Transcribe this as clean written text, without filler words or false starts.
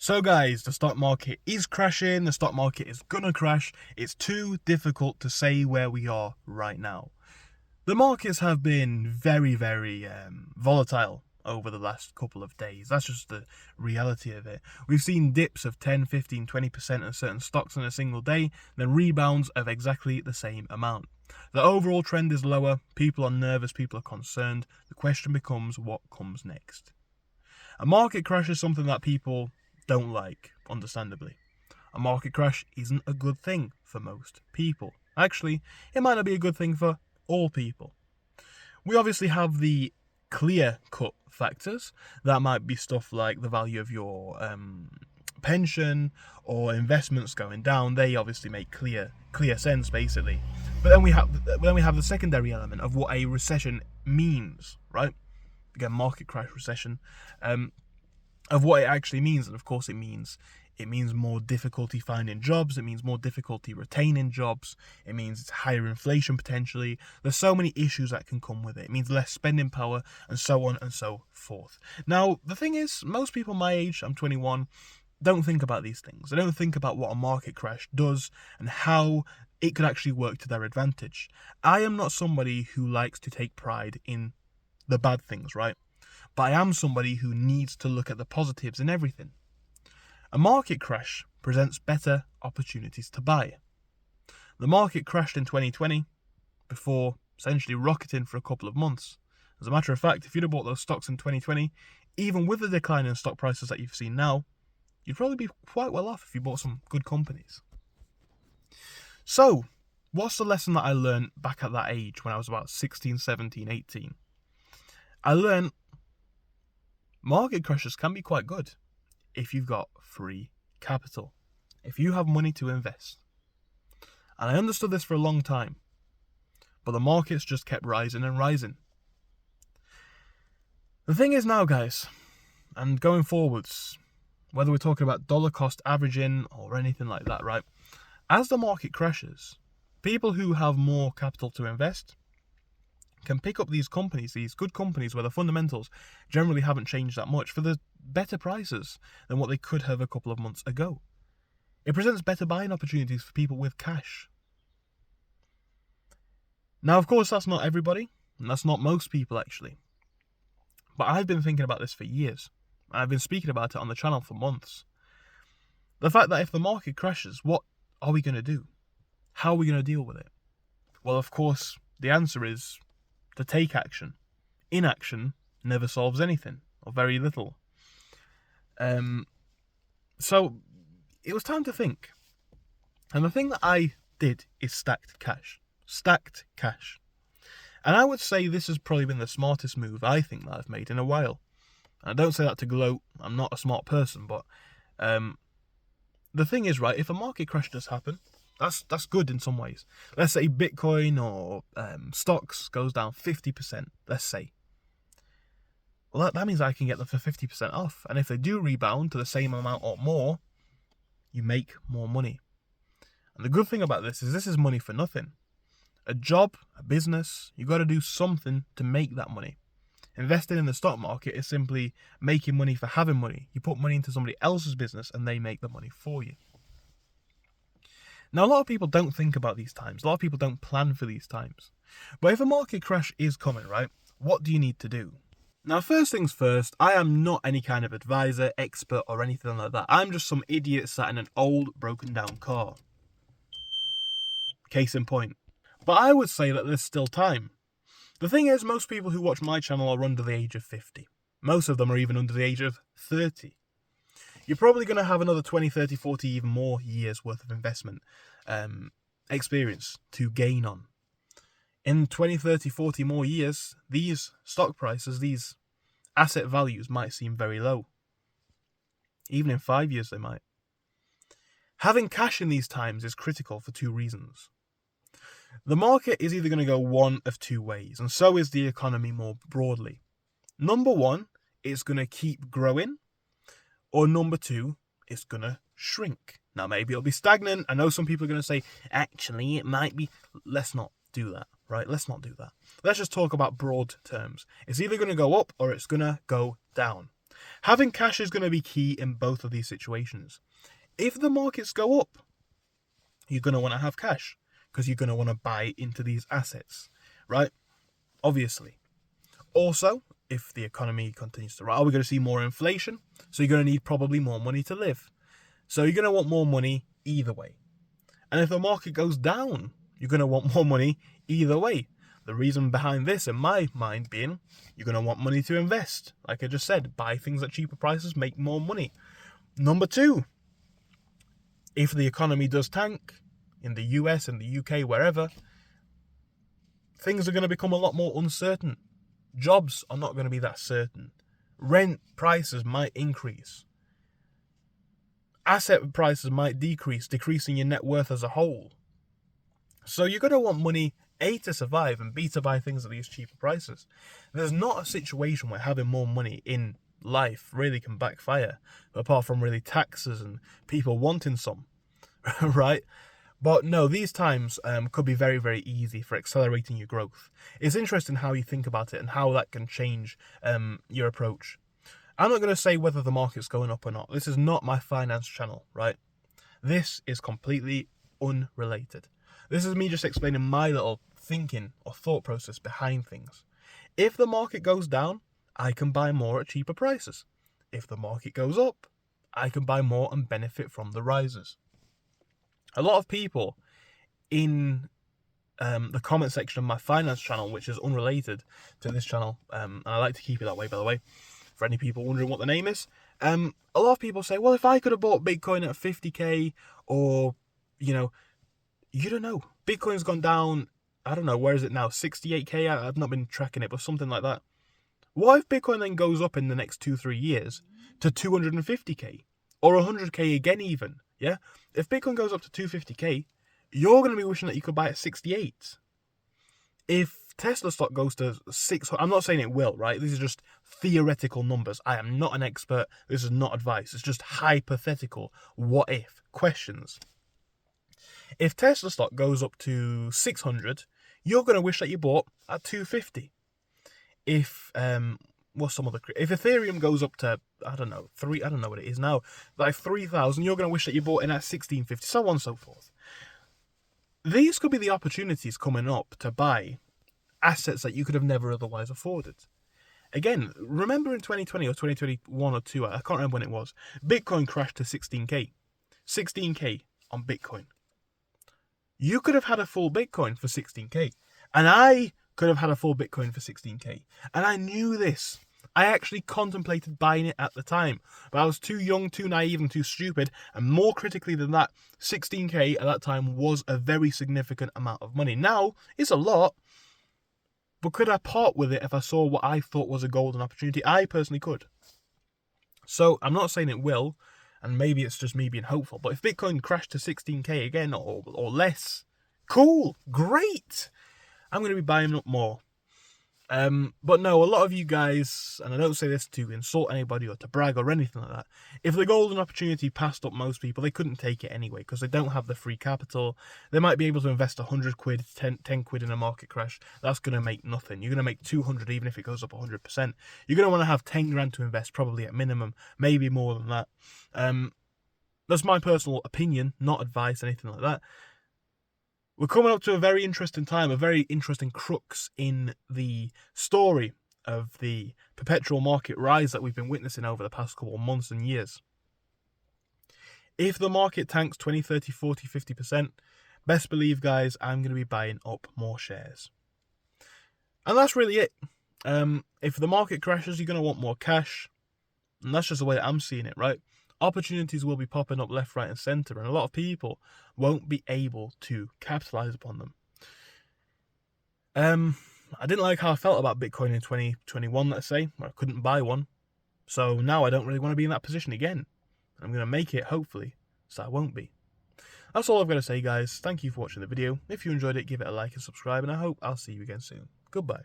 So guys, the stock market is crashing, the stock market is gonna crash. It's too difficult to say where we are right now. The markets have been very volatile over the last couple of days. That's just the reality of it. We've seen dips of 10, 15, 20% of certain stocks in a single day, then rebounds of exactly the same amount. The overall trend is lower, people are nervous, people are concerned. The question becomes what comes next. A market crash is something that people don't like, understandably. A market crash isn't a good thing for most people. Actually, it might not be a good thing for all people. We obviously have the clear-cut factors. That might be stuff like the value of your pension or investments going down. They obviously make clear sense, basically. But then we have the secondary element of what a recession means, right? Again, market crash, recession. Of what it actually means, and of course it means more difficulty finding jobs, it means more difficulty retaining jobs, it means it's higher inflation potentially. There's so many issues that can come with it. It means less spending power, and so on and so forth. Now, the thing is, most people my age, I'm 21, don't think about these things. They don't think about what a market crash does and how it could actually work to their advantage. I am not somebody who likes to take pride in the bad things, right? But I am somebody who needs to look at the positives in everything. A market crash presents better opportunities to buy. The market crashed in 2020 before essentially rocketing for a couple of months. As a matter of fact, if you'd have bought those stocks in 2020, even with the decline in stock prices that you've seen now, you'd probably be quite well off if you bought some good companies. So, what's the lesson that I learned back at that age when I was about 16, 17, 18? I learned market crashes can be quite good if you've got free capital, if you have money to invest. And I understood this for a long time, but the markets just kept rising and rising. The thing is now, guys, and going forwards, whether we're talking about dollar cost averaging or anything like that, right? As the market crashes, people who have more capital to invest can pick up these companies, these good companies where the fundamentals generally haven't changed that much, for the better prices than what they could have a couple of months ago. It presents better buying opportunities for people with cash. Now, of course, that's not everybody, and that's not most people actually. But I've been thinking about this for years. I've been speaking about it on the channel for months. The fact that if the market crashes, what are we going to do? How are we going to deal with it? Well, of course, the answer is to take action. Inaction never solves anything, or very little. So it was time to think. And the thing that I did is stacked cash. Stacked cash. And I would say this has probably been the smartest move I think that I've made in a while. And I don't say that to gloat. I'm not a smart person, but the thing is, right, if a market crash does happen, that's good in some ways. Let's say Bitcoin or stocks goes down 50%, let's say. Well, that means I can get them for 50% off. And if they do rebound to the same amount or more, you make more money. And the good thing about this is money for nothing. A job, a business, you've got to do something to make that money. Investing in the stock market is simply making money for having money. You put money into somebody else's business and they make the money for you. Now, a lot of people don't think about these times. A lot of people don't plan for these times. But if a market crash is coming, right, what do you need to do? Now, first things first, I am not any kind of advisor, expert, or anything like that. I'm just some idiot sat in an old, broken down car. Case in point. But I would say that there's still time. The thing is, most people who watch my channel are under the age of 50. Most of them are even under the age of 30. You're probably going to have another 20, 30, 40, even more years worth of investment experience to gain on. In 20, 30, 40 more years, these stock prices, these asset values might seem very low. Even in 5 years, they might. Having cash in these times is critical for two reasons. The market is either going to go one of two ways, and so is the economy more broadly. Number one, it's going to keep growing, or number two, it's going to shrink. Now, maybe it'll be stagnant. I know some people are going to say, actually, it might be. Let's not do that, right? Let's not do that. Let's just talk about broad terms. It's either going to go up or it's going to go down. Having cash is going to be key in both of these situations. If the markets go up, you're going to want to have cash because you're going to want to buy into these assets, right? Obviously. Also, if the economy continues to rise, we're going to see more inflation, so you're going to need probably more money to live. So you're going to want more money either way. And if the market goes down, you're going to want more money either way. The reason behind this, in my mind, being you're going to want money to invest. Like I just said, buy things at cheaper prices, make more money. Number two, if the economy does tank in the US and the UK, wherever, things are going to become a lot more uncertain. Jobs are not going to be that certain. Rent prices might increase. Asset prices might decrease, decreasing your net worth as a whole. So you're going to want money, A, to survive, and B, to buy things at these cheaper prices. There's not a situation where having more money in life really can backfire, apart from really taxes and people wanting some, right? But no, these times could be very, very easy for accelerating your growth. It's interesting how you think about it and how that can change your approach. I'm not going to say whether the market's going up or not. This is not my finance channel, right? This is completely unrelated. This is me just explaining my little thinking or thought process behind things. If the market goes down, I can buy more at cheaper prices. If the market goes up, I can buy more and benefit from the rises. A lot of people in the comment section of my finance channel, which is unrelated to this channel, and I like to keep it that way, by the way, for any people wondering what the name is, a lot of people say, well, if I could have bought Bitcoin at 50k, or, you don't know. Bitcoin's gone down, I don't know, where is it now, 68k? I've not been tracking it, but something like that. What if Bitcoin then goes up in the next 2-3 years to 250k, or 100k again even, yeah? If Bitcoin goes up to 250k, you're going to be wishing that you could buy at 68. If Tesla stock goes to 600, I'm not saying it will, right? These are just theoretical numbers. I am not an expert. This is not advice. It's just hypothetical what if questions. If Tesla stock goes up to 600, you're going to wish that you bought at 250. If if Ethereum goes up to, I don't know what it is now, like 3,000, you're going to wish that you bought in at 1650, so on and so forth. These could be the opportunities coming up to buy assets that you could have never otherwise afforded. Again, remember in 2020 or 2021 or 2, I can't remember when it was, Bitcoin crashed to 16k. 16k on Bitcoin. You could have had a full Bitcoin for 16k. And I could have had a full Bitcoin for 16k. And I knew this. I actually contemplated buying it at the time. But I was too young, too naive, and too stupid. And more critically than that, 16k at that time was a very significant amount of money. Now, it's a lot. But could I part with it if I saw what I thought was a golden opportunity? I personally could. So I'm not saying it will, and maybe it's just me being hopeful. But if Bitcoin crashed to 16k again or less, cool, great. I'm going to be buying up more. But no, a lot of you guys, and I don't say this to insult anybody or to brag or anything like that, if the golden opportunity passed up most people, they couldn't take it anyway because they don't have the free capital. They might be able to invest 100 quid, 10 quid in a market crash. That's going to make nothing. You're going to make 200 even if it goes up 100%. You're going to want to have 10 grand to invest, probably at minimum, maybe more than that. That's my personal opinion, not advice, anything like that. We're coming up to a very interesting time, a very interesting crux in the story of the perpetual market rise that we've been witnessing over the past couple of months and years. If the market tanks 20, 30, 40, 50%, best believe, guys, I'm going to be buying up more shares. And that's really it. If the market crashes, you're going to want more cash. And that's just the way I'm seeing it, right? Opportunities will be popping up left, right, and centre, and a lot of people won't be able to capitalise upon them. I didn't like how I felt about Bitcoin in 2021, let's say, where I couldn't buy one. So now I don't really want to be in that position again. I'm going to make it, hopefully, so I won't be. That's all I've got to say, guys. Thank you for watching the video. If you enjoyed it, give it a like and subscribe, and I hope I'll see you again soon. Goodbye.